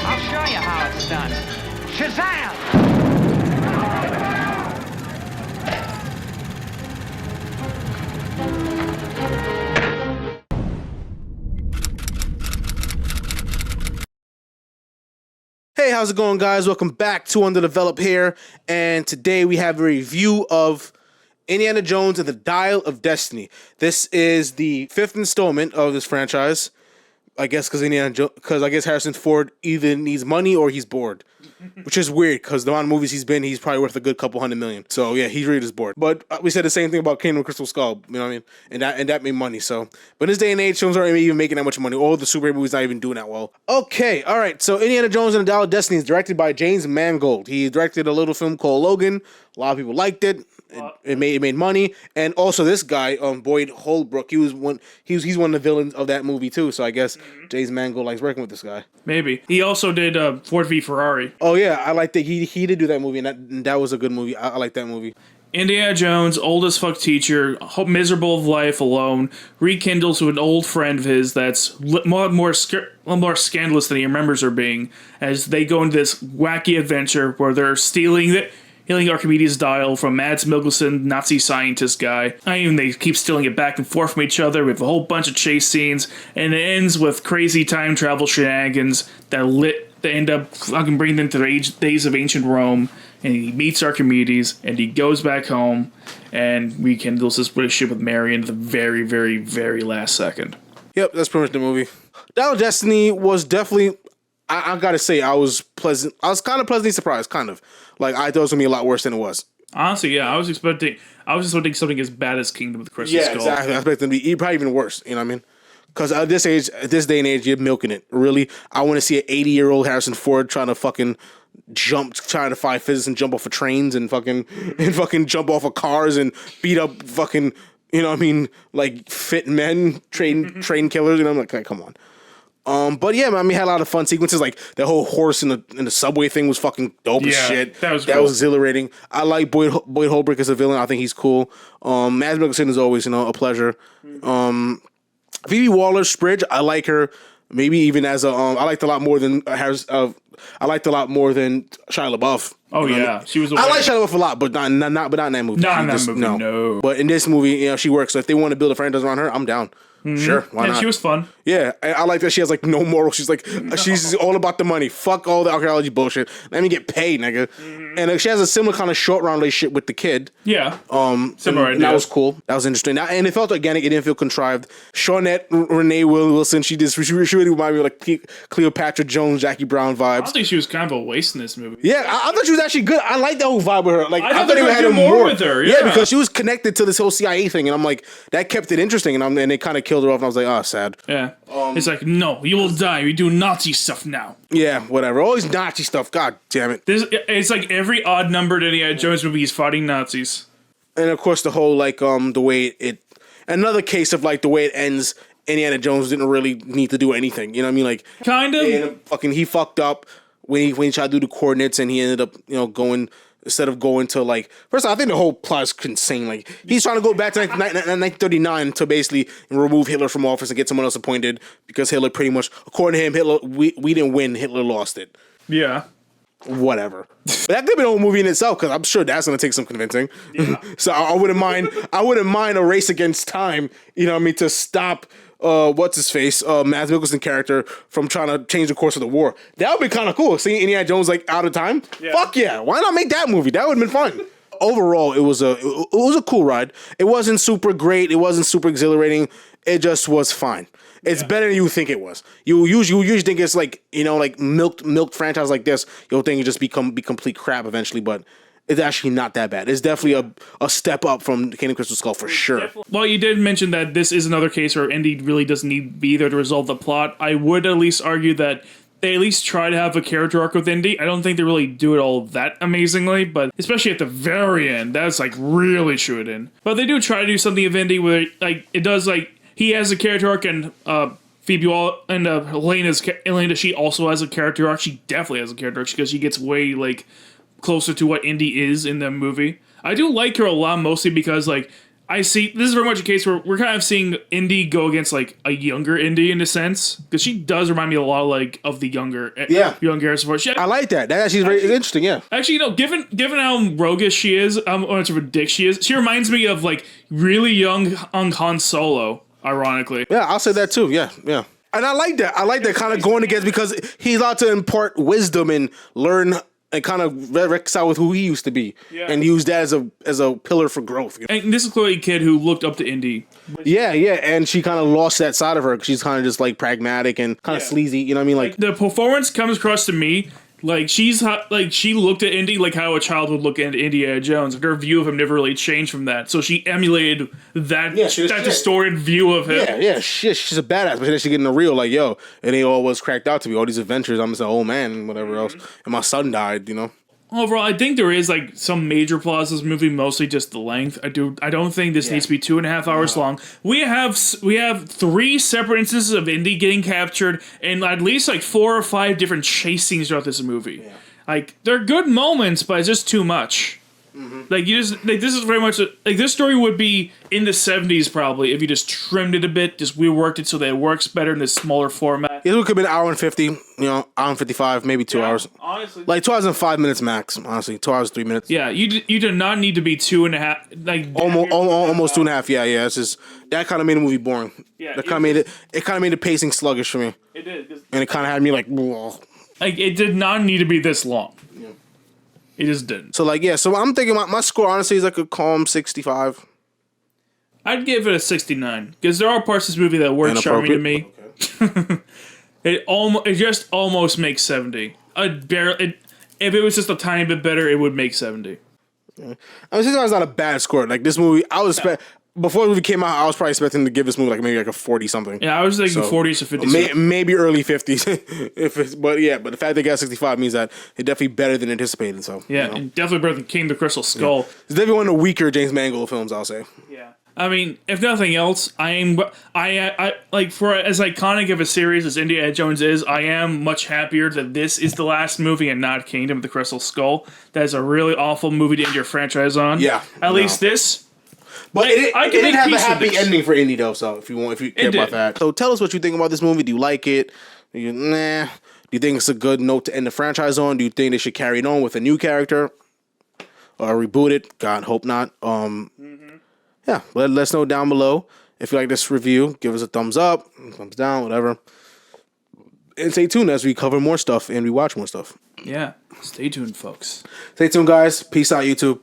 I'll show you how it's done. Shazam! Hey, how's it going, guys? Welcome back to Underdeveloped here, and today we have a review of Indiana Jones and the Dial of Destiny. This is the 5th installment of this franchise. I guess because I guess Harrison Ford either needs money or he's bored, which is weird because the amount of movies he's been, he's probably worth a good couple $100 million. So yeah, he really is bored. But we said the same thing about Kingdom of Crystal Skull, you know what I mean? And that made money. So, but in this day and age, films aren't even making that much money. All the superhero movies not even doing that well. Okay, all right. So Indiana Jones and the Dial of Destiny is directed by James Mangold. He directed a little film called Logan. A lot of people liked it. It made money, and also this guy, Boyd Holbrook, he's one of the villains of that movie too. So I guess James Mangold likes working with this guy. Maybe he also did Ford v Ferrari. Oh yeah, I like that he did do that movie, and that was a good movie. I like that movie. Indiana Jones, old as fuck teacher, miserable of life, alone, rekindles with an old friend of his that's more scandalous than he remembers her being, as they go into this wacky adventure where they're stealing Archimedes' dial from Mads Mikkelsen, Nazi scientist guy. They keep stealing it back and forth from each other with a whole bunch of chase scenes, and it ends with crazy time travel shenanigans that end up fucking bringing them to the days of ancient Rome. And he meets Archimedes, and he goes back home, and rekindles his relationship with Marion at the very, very, very last second. Yep, that's pretty much the movie. Dial of Destiny was definitely, I gotta say, I was kind of pleasantly surprised, kind of. Like, I thought it was going to be a lot worse than it was. Honestly, yeah, I was expecting something as bad as Kingdom of the Crystal Skull. Yeah, exactly. I expected it to be probably even worse, you know what I mean? Because at this day and age, you're milking it. Really, I want to see an 80-year-old Harrison Ford trying to find physics and jump off of trains and fucking jump off of cars and beat up fucking, you know what I mean, like fit men, train killers, you know, I'm like, come on. But yeah, man, we had a lot of fun sequences. Like the whole horse in the subway thing was fucking dope as shit. That was exhilarating. I like Boyd Holbrook as a villain. I think he's cool. Mads Mikkelsen is always, a pleasure. Phoebe Waller-Bridge, I like her. Maybe even as a I liked a lot more than Shia LaBeouf. Oh yeah, she was. I like Shia LaBeouf a lot, but not in that movie. Not in that movie. No. But in this movie, she works. So if they want to build a franchise around her, I'm down. Sure, why not? She was fun. Yeah, I like that she has like no moral. She's like, she's all about the money. Fuck all the archaeology bullshit. Let me get paid, nigga. And she has a similar kind of short round relationship with the kid. Yeah. Similar idea. That was cool. That was interesting. And it felt organic. It didn't feel contrived. Shawnette Renee Wilson. She really reminded me of like Cleopatra Jones, Jackie Brown vibes. I think she was kind of a waste in this movie. Yeah, I thought she was actually good. I like that whole vibe with her. Like I thought they had more with her. Yeah, because she was connected to this whole CIA thing, and I'm like, that kept it interesting. And they kind of killed her off, and I was like, oh, sad. Yeah. It's like, no, you will die. We do Nazi stuff now. Yeah, whatever. Always Nazi stuff. God damn it. It's like every odd numbered Indiana Jones movie is fighting Nazis. And of course, the whole like the way it. Another case of like the way it ends. Indiana Jones didn't really need to do anything. You know what I mean? Like kind of. He fucked up when he tried to do the coordinates, and he ended up going. Instead of going to like, first of all, I think the whole plot is insane. Like he's trying to go back to 1939 to basically remove Hitler from office and get someone else appointed because Hitler pretty much, according to him, Hitler we didn't win. Hitler lost it. Yeah. Whatever. But that could be a whole movie in itself because I'm sure that's gonna take some convincing. Yeah. So I wouldn't mind a race against time. You know what I mean, to stop. What's his face? Mads Mikkelsen character from trying to change the course of the war. That would be kind of cool. Seeing Indiana Jones like out of time. Yeah. Fuck yeah! Why not make that movie? That would have been fun. Overall, it was a cool ride. It wasn't super great. It wasn't super exhilarating. It just was fine. It's better than you think it was. You usually think it's like like milked franchise like this. You'll think it just be complete crap eventually, but. It's actually not that bad. It's definitely a step up from Kingdom of Crystal Skull for sure. Well, you did mention that this is another case where Indy really doesn't need to be there to resolve the plot. I would at least argue that they at least try to have a character arc with Indy. I don't think they really do it all that amazingly, but especially at the very end, that's like really shoe it in. But they do try to do something of Indy where like it does like he has a character arc and Phoebe Waller and Helena, she also has a character arc. She definitely has a character arc because she gets way like closer to what Indy is in the movie. I do like her a lot, mostly because like I see. This is very much a case where we're kind of seeing Indy go against like a younger Indy in a sense, because she does remind me a lot like of the younger, young Harrison Ford. I like that. That actually is very interesting. Yeah. Actually, given how roguish she is, how much of a dick she is, she reminds me of like really young Han Solo. Ironically. Yeah, I'll say that too. Yeah, yeah. And I like that. I like that kind of going against, because he's allowed to impart wisdom and learn and kind of reconcile with who he used to be, and use that as a pillar for growth. And this is clearly a kid who looked up to Indy. Yeah, and she kind of lost that side of her. She's kind of just like pragmatic and kind of sleazy. You know what I mean? Like the performance comes across to me like she looked at Indy like how a child would look at Indiana Jones. Her view of him never really changed from that. So she emulated that distorted view of him. Yeah, she's a badass. But then she getting the real like, yo, and they all was cracked out to me. All these adventures. I'm just an old man and whatever else. And my son died. You know. Overall, I think there is like some major flaws in this movie, mostly just the length. I don't think this needs to be 2.5 hours long. We have 3 separate instances of Indy getting captured, and at least like 4 or 5 different chase scenes throughout this movie. Yeah. Like they're good moments, but it's just too much. Like this is very much like this story would be in the 70s probably if you just trimmed it a bit, just reworked it so that it works better in this smaller format. It could have been an hour and 50, you know, hour and 55, maybe 2 hours. Honestly, like 2 hours and 5 minutes max. Honestly, 2 hours 3 minutes. Yeah, you do not need to be 2.5 like almost 2.5. Yeah. It's just that kind of made the movie boring. Yeah, that kind of made the pacing sluggish for me. It did, and it kind of had me like, whoa. Like it did not need to be this long. Yeah. It just didn't. So, like, yeah. So, I'm thinking my score, honestly, is like a calm 65. I'd give it a 69. Because there are parts of this movie that weren't charming to me. Okay. It just almost makes 70. If it was just a tiny bit better, it would make 70. Yeah. I mean, 65 is not a bad score. Like, this movie, before the movie came out, I was probably expecting to give this movie like maybe like a 40-something. Yeah, I was thinking 40s to 50s. Maybe early 50s. But the fact they got 65 means that it's definitely better than anticipated. So yeah, and definitely better than King of the Crystal Skull. Yeah. It's definitely one of the weaker James Mangold films, I'll say. Yeah. I mean, if nothing else, I like, for as iconic of a series as Indiana Jones is, I am much happier that this is the last movie and not Kingdom of the Crystal Skull. That is a really awful movie to end your franchise on. Yeah. At least this. But it didn't have a happy ending for Indy though. So if you care about that, so tell us what you think about this movie. Do you like it? Do you think it's a good note to end the franchise on? Do you think they should carry it on with a new character or reboot it? God, hope not. Yeah, let us know down below if you like this review. Give us a thumbs up, thumbs down, whatever. And stay tuned as we cover more stuff and we watch more stuff. Yeah, stay tuned, folks. Stay tuned, guys. Peace out, YouTube.